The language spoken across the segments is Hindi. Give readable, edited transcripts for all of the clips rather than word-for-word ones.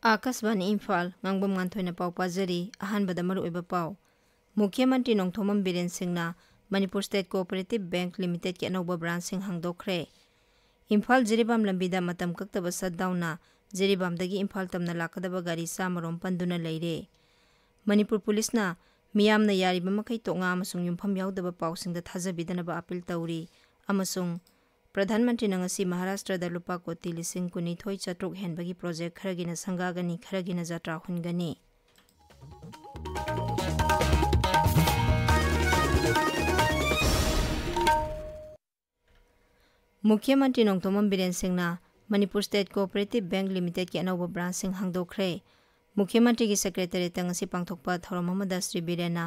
आकाशवाणी इम्फाल Ngangbam Nganthoi पाव पाजरी अहानबदा मरुओइबा पाव मुख्यमंत्री नोंथोमम बीरेन सिंहना Manipur state cooperative bank limited के अनौबा ब्रांच सिंह हांगदोखरे इम्फाल जिरीबाम लंबीदा मतम कक्तबा सटडाउनना जिरीबामदगी इम्फाल तमना लाकदबा गाड़ी सामरोम पंदुना लेरे मणिपुर पुलिसना मियामना यारिबा मखै तोंगा अमसुंग युमफम यावदबा पावसिंगदा थाजबिदनबा अपील तौरी अमसुंग प्रधानमंत्री नंगसी महाराष्ट्र दा लुपा कोटी लिसिंग कुनिथोई चट्रुक हेनबगी प्रोजेक्ट खरगिना संगागनी खरगिना जात्रा हुनगनी मुख्यमंत्री नोंथोमम बीरेन सिंहना Manipur state cooperative bank limited के अनौबा ब्रांच सिंह हांगदोखरे मुख्यमंत्री की सेक्रेटरी तंगसी पांगथोकपा थौरम अमदा श्री बीरेना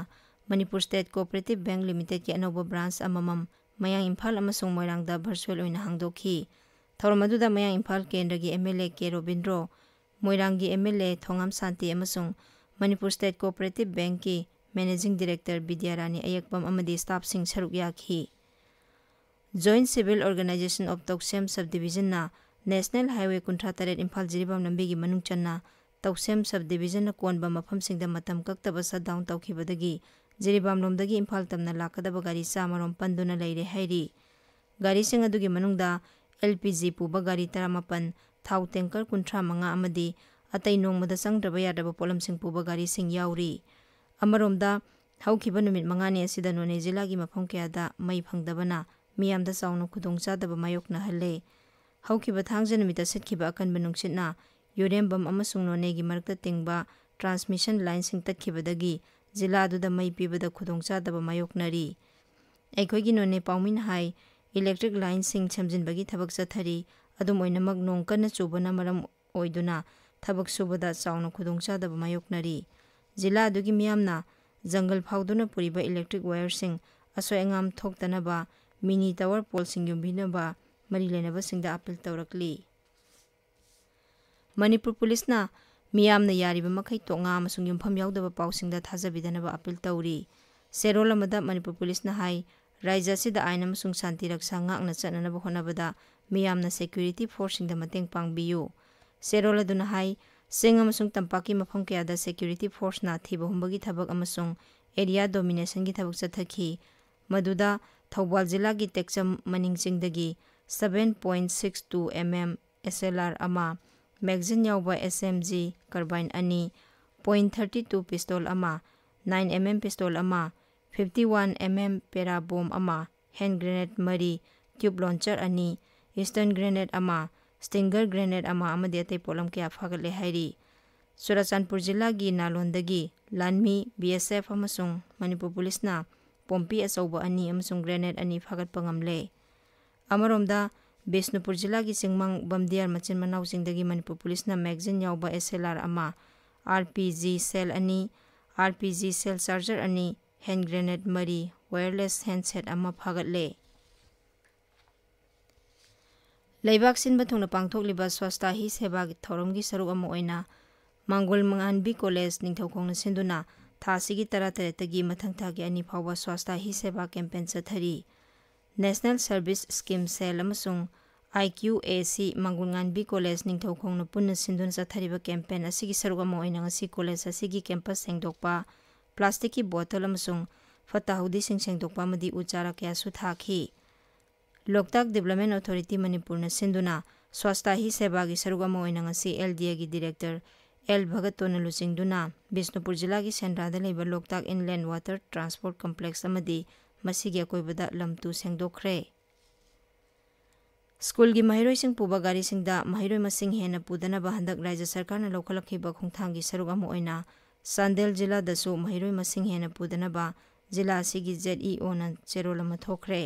Manipur state cooperative bank limited के अनौबा ब्रांच अममम मयांग इम्फाल अमसुंग मोइरांगदा वर्चुअल ओइना हांगदोखी थौरम अदुदा मयांग इम्फाल केंद्र की एमएलए के रोबिंद्रो मोइरांग की एमएलए थोंगाम शांति अमसुंग मणिपुर स्टेट कोऑपरेटिव बैंक की मैनेजिंग डायरेक्टर विद्यारानी अयकपम अमदी स्टाफ सिंह सरुक याखी joint civil organisation of Tousem sub division ना नेशनल हाईवे 53 इम्फाल जिरीबाम लंबी की मनुंग चन्ना तौसेम सब डिवीजन ना कोनबा मफम सिंगदा मतम कक्तबा सटडाउन तौखिबदगी जिरीबाम लोमदगी इम्फाल तमना लाकदबा गाड़ी सामरोम पंदुना लेरे हैरी गाड़ी सिंग अदुगी मनुंगदा एलपीजी पुबा गाड़ी 15 थाउ टैंकर 35 अमदी अतै नोंगमदा संगद्रबा यादबा पोलम सिंग पुबा गाड़ी सिंग याउरी अमरोमदा हौखिबा नुमित मंगाने असिदा नोने जिला की मफम कयादा मई फंगदबना मियामदा चाउनु खुदोंचादबा मायोकना हल्ले हौखिबा थांगजा नुमिता सिटखिबा अकनबा नुंगसितना योरेमबम अमसुंग नोनेगी मरकता तिंगबा ट्रांसमिशन लाइन सिंग तत्खिबदगी जिला अदुदा मई पीबदा खुदोंचादबा मायोकनरी अैखोइगी नोने पाउमिन हाई इलेक्ट्रिक लाइन सिंग छमजिनबगी थबक चथरी अदुम ओइनमक नोंग कन्ना चुबना मरम ओइदुना थबक सुबदा चाउनु खुदोंचादबा मायोकनरी जिला अदुगी मियामना जंगल फाउदुना पुरिबा इलेक्ट्रिक वायर सिंग असोय अंगाम थोक्तनबा मिनी टावर पोल सिंग युम्बिनबा मरी लेनबा सिंगदा अपील तौरकली मणिपुर पुलिसना मियामना यारिबा मखै तोंगा अमसुंग युमफम यावदबा पाउसिंगदा थाजबिदनबा अपील तौरी सेरोल अमदा मणिपुर पुलिसना हाई राज्य असिदा आइन अमसुंग शांति रक्षा ngakna चननबा होनबदा मियामना सिक्योरिटी फोर्स सिंगदा मतेंग पांगबियु सेरोल अदुना हाई सिंग अमसुंग तंपाकी मफम कयादा सिक्योरिटी फोर्स ना थिबा हुंबगी थबक अमसुंग एरिया डोमिनेशन की थबक चथखी मदुदा थौबाल जिला की टेक्चम मनिंगचिंगदगी 7.62 mm SLR अमा मैगजीन यावबा SMG कार्बाइन अनि .32 पिस्तौल अमा 9 mm पिस्तौल अमा 51 mm पेरा बॉम अमा हैंड ग्रेनेड मरी ट्यूब लॉन्चर अनि ईस्टर्न ग्रेनेड अमा स्टिंगर ग्रेनेड अमा अमदि अतै पोलम क्या फागले हैरी चुराचानपुर जिला की नालोंदगी लानमी BSF अमसुंग मणिपुर पुलिसना पोम्पी अचौबा अनि अमसुंग ग्रेनेड अनि फागतपा ngamle अमरोमदा बिष्णुपुर जिला की सिंगमंग बमदियार मचिन मनाउसिंगदगी मणिपुर पुलिसना मैगजीन यावबा SLR अमा RPG सेल अनि RPG सेल चार्जर अनि हैंड ग्रेनेड मरी वायरलेस हैंडसेट अमा फागतले लेबाक सिनबा थोंना पांगथोकलिबा स्वास्थ्य ही सेवा की थौरमगी सरुक अमा ओइना मांगोल मंगानबी कॉलेज निंगथौखोंगना सिंदुना थासिगी 13 मथंग थागी अनि फावबा स्वास्थ्य ही सेवा कैंपेन चथरी नेशनल सर्विस स्कीम सेल अमसुंग IQAC मांगोलंगानबी कॉलेज निंगथौखोंगना पुन्ना सिंदुन चथरीबा कैंपेन असिगी सरुक अमा ओइना ngasi कॉलेज असिगी कैंपस सेंगदोकपा प्लास्टिक की बोतल अमसुंग फता हुदी सिंग सेंगदोकपा मदी उचारा कयासु थाखी लोकताक डेवलपमेंट अथॉरिटी मणिपुर न सिंदुना स्वास्थ्य ही सेवा की सरुक अमा ओइना ngasi LDA की डायरेक्टर एल भगतोना लुचिंगदुना बिष्णुपुर जिला की सेंड्रादा लेबा Loktak inland water transport complex अमदी मसीगी अकोइबदा लमतु सेंगदोखरे school की महिरोई सिंग पुबा गाड़ी सिंगदा महिरोई मसिंग हेना पुदनबा हंदक राज्य सरकार न लौखलखिबा खोंथांगी सरुक अमा ओइना सांदेल जिला दसु महिरोई मसिंग हेना पुदनबा जिला असिगी ZEO न चेरोल अमा थोखरे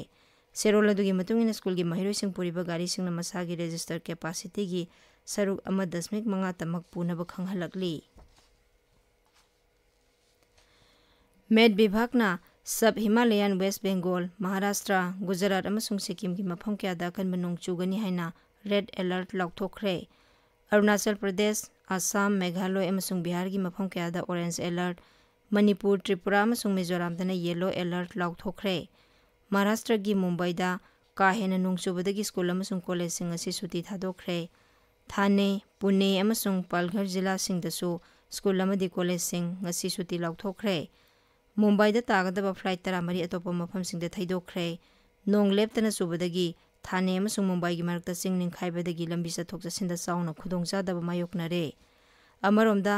सेरोल अदुगी मतुंगिना स्कूल की महिरोई सिंग पुरिबा गाड़ी सिंग न मसागी रजिस्टर कैपेसिटी की सरुक 1.5 तमक पुनब खंगहलकली मेड विभागना सब हिमालयन वेस्ट बेंगल महाराष्ट्र गुजरात अमसुंग सिक्किम की मफम कयादा कनबा नोंग चुगनी हाइना रेड अलर्ट लौथोखरे अरुणाचल प्रदेश असम मेघालय अमसुंग बिहार की मफम कयादा ऑरेंज अलर्ट मणिपुर त्रिपुरा अमसुंग मिजोराम दना येलो अलर्ट लौथोखरे महाराष्ट्र की मुंबई दा का हेना नोंग चुबदगी स्कूल अमसुंग कॉलेज सिंग असि सुटी थादोखरे थाने पुणे अमसुंग पालघर जिला सिंग दसु स्कूल अमदी कॉलेज सिंग असि सुटी लाउथोखरे मुंबई दा तागदब फ्लाइट तरा मरी अतोप मफम सिंग दा थैदोखरे नोंग लेप्तना चुबदगी थाने अमसुंग मुंबई की मरकता सिंग निंखाइबदगी लंबी चथोक चसिंदा चाउना खुदोंचादब मायोकनरे अमरोमदा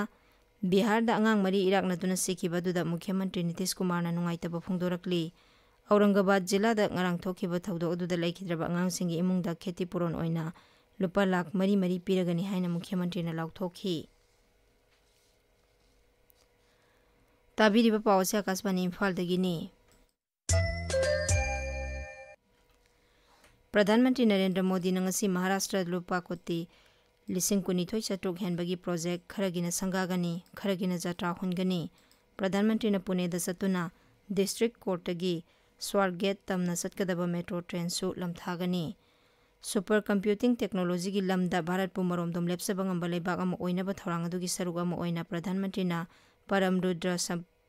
बिहार दा अंगांग मरी इराकनदुना सिखिबदुदा मुख्यमंत्री नीतीश कुमार ना नुंगाइतब फोंदोरकली औरंगाबाद जिला दा ngarang thokhiba thawdok aduda laikhidraba angang singi imungda kheti puron oina lupa lakh mari mari piragani haina mukhyamantri na lauthokhi tabiriba pawse akasbani imphal dagini Pradhan Mantri Narendra Modi na ngasi Maharashtra lupa koti lising kunithoi chatruk henbagi project kharagina sangagani kharagina jatra hungani Pradhan Mantri na Pune da satuna district court tagi Swargate tamna satkadaba metro train su lamthagani super computing technology gi lamda Bharat pumarom dom lepsaba ngamba leibak ama oina ba thorang adugi sarug ama oina Pradhan Mantri na Param Rudra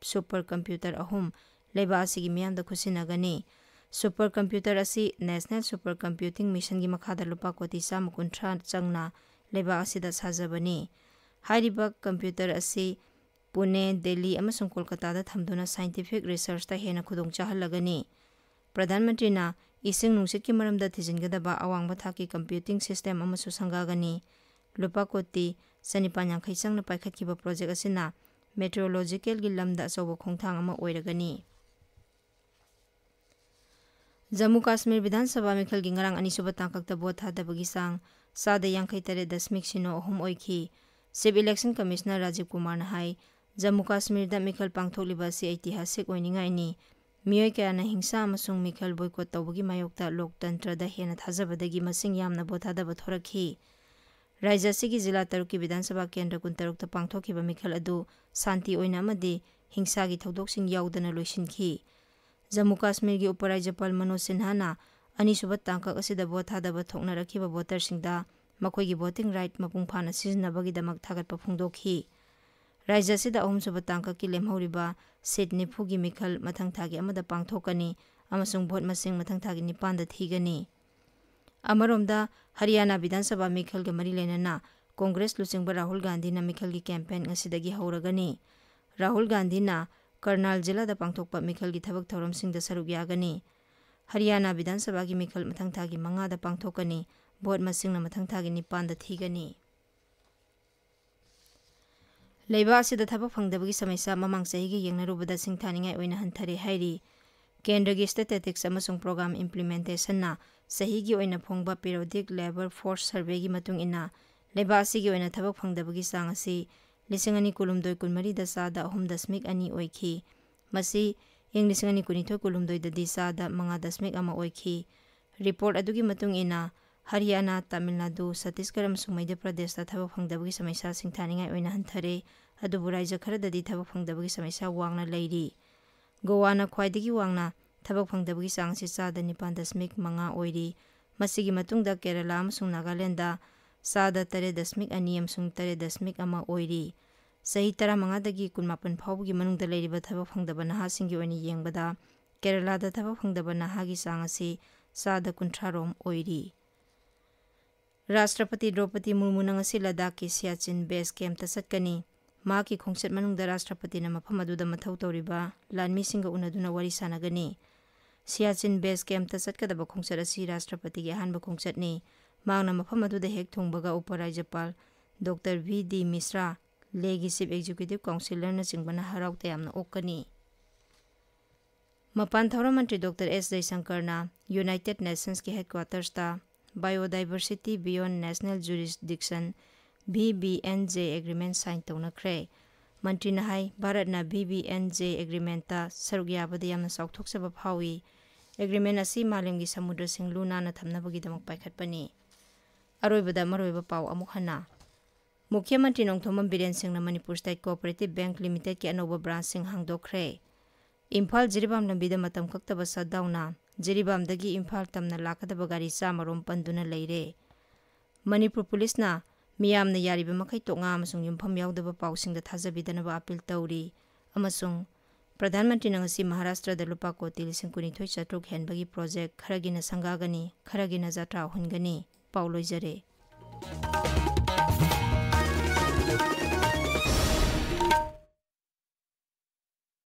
super computer ahum leiba asigi miyam da khusinagani super computer asi national super computing mission gi makhada lupa koti sam kunthra changna leiba asida sajabani hairiba computer asi Pune, Delhi amasung Kolkata da thamduna scientific research ta hena khudong chahalagani Pradhan Mantri na ising nungsit ki maramda thijingadaba awangba thaki computing system amasu sangagani lupa koti sanipanyang khaisang na paikhatkiba project asina meteorological gi lamda asobo khongthang ama oiragani Jammu Kashmir Vidhan Sabha Mikhal gi ngarang ani suba tangkakta bot thadabagi sang sada yangkhai tare dasmik sino ahum oikhi Chief Election Commissioner Rajiv Kumar na hai Jammu Kashmir da Mikhal pangthokliba si ऐतिहासिक ओइनिंगाई नि मियोय कयाना हिंसा अमसुंग मिखल बोयकॉट तौबगी मायोक्ता लोकतंत्र दा हेना थाजबदगी मसिंग यामना बोथादब थोरखी राज्य सिगी जिला तरुक की विधानसभा केंद्र कुंतरुक त पांगथोखिबा मिखल अदु शांति ओइना अमदि हिंसा की थौदोकसिंग याउदना लोइसिनखी जम्मू कश्मीर की उपराज्यपाल मनोज सिन्हा ना अनिसुब तांकक असिदा बोथादब थोकनरखिबा वोटरसिंगदा मखोइगी वोटिंग राइट मपुंग फाना सिजनबगीदमक थागतपा फोंदोखी राज्य सिदा अहुमसुब तांकक की लेमहौरिबा सीट निफुगी मिखल मथंग थागी अमदा पांगथोकनी अमसुंग भोट मसिंग मथंग थागी निपानदा थीगनी अमरोमदा हरियाणा विधानसभा मिखल के मरी लेना कांग्रेस लुचिंगबा राहुल गांधी ना मिखल की कैंपेन ngasiदगी हौरगनी राहुल गांधी ना करनाल जिला दा पांगथोकपा मिखल की थबक थौरमसिंग दा सरुक यागनी हरियाणा विधानसभा की मिखल मथंग थागी मंगा दा पांगथोकनी भोट मसिंग ना मथंग थागी निपानदा थीगनी लेबा से थबक फंगदबगी समस्या ममांग सहीगी येंगनरुबदा सिंगथानिंगाई ओइना हंथरे हाइरी केंद्र की स्टैटिस्टिक्स अमसुंग प्रोग्राम इंप्लीमेंटेशन ना सहीगी ओइना फोंगबा पीरियोडिक लेबर फोर्स सर्वे की मतुंग इना लेबा सिगी ओइना थबक फंगदबगी सांग असि लिसिंगनी कुलुमदोय कुलमरी दा सादा 3.2 ओइखी मसी इंग लिसिंगनी कुनिथो कुलुमदोय ददी सादा 5.1 ओइखी रिपोर्ट अदुगी मतुंग इना हरियाणा तमिलनाडु छत्तीसगढ़ अमसुंग मध्य प्रदेश दा थबक फंगदबगी समस्या सिंगथानिंगाई ओइना हंथरे अदुबु राज्य खरददी थबक फंगदबगी समस्या वांगना लैरी गोवाना ख्वाइदगी वांगना थबक फंगदबगी चांग से 9.5 ओइरी मसिगी मतुंगदा केरला अमसुंग नागालैंडदा 3.2 अमसुंग 3.1 ओइरी सही 15 कुनमापन फाउबगी मनुंगदा लैरिबा थबक फंगदबा नहासिंगी ओइनी येंगबदा केरलादा थबक फंगदबा नहागी चांग से 19 रोम ओइरी राष्ट्रपति द्रौपदी मुर्मू नंगसी लद्दाख की सियाचिन बेस कैंप चटकनी मा की खोंगचट मनुंगदा राष्ट्रपति न मफम अदुदा मथौ तौरिबा लानमीसिंगा उनदुना वरी सानगनी सियाचिन बेस कैंप चटकदबा खोंगचट असि राष्ट्रपति की अहानबा खोंगचटनी मांगना मफम अदुदा हेक थोंबगा उपराज्यपाल डॉक्टर वी.डी. मिश्रा लेगी चीफ एग्जीक्यूटिव काउंसिलर न चिंगबना हराउ तयामना ओकनी मपान थौरा मंत्री डॉक्टर एस जयशंकर ना यूनाइटेड नेशंस के हेडक्वार्टर्स ता biodiversity beyond national jurisdiction VBNJ agreement sign तौनख्रे मंत्री नहाई भारत ना VBNJ एग्रीमेंट ता सरुक याबदा यामना साउथोकसबा फावी एग्रीमेंट असि मालेमगी समुद्र सिंग लुना ना थमनबगी दमक पाइखटपनी अरोइबदा मरोइबा पाव अमुक हना मुख्यमंत्री नोंथोमम बिरेन सिंह ना Manipur state cooperative bank limited के अनोबा ब्रांच सिंग हांगदोखरे इम्फाल जिरीबाम लंबीदा मतम कक्तबा सटडाउना जिरीबामदगी इम्फाल तमना लाकदबा गाड़ी चामरोम पंदुना लैरे मणिपुर पुलिस ना मियामना यारिबा मखै तोंगा अमसुंग युमफम यावदबा पाउसिंगदा थाजबिदनबा अपील तौरी अमसुंग प्रधानमंत्री नंगसी महाराष्ट्र द लुपा कोटी 19,700 हेनबगी प्रोजेक्ट खरगिना संगागनी खरगिना जात्रा हुनगनी पाउलोइजरे।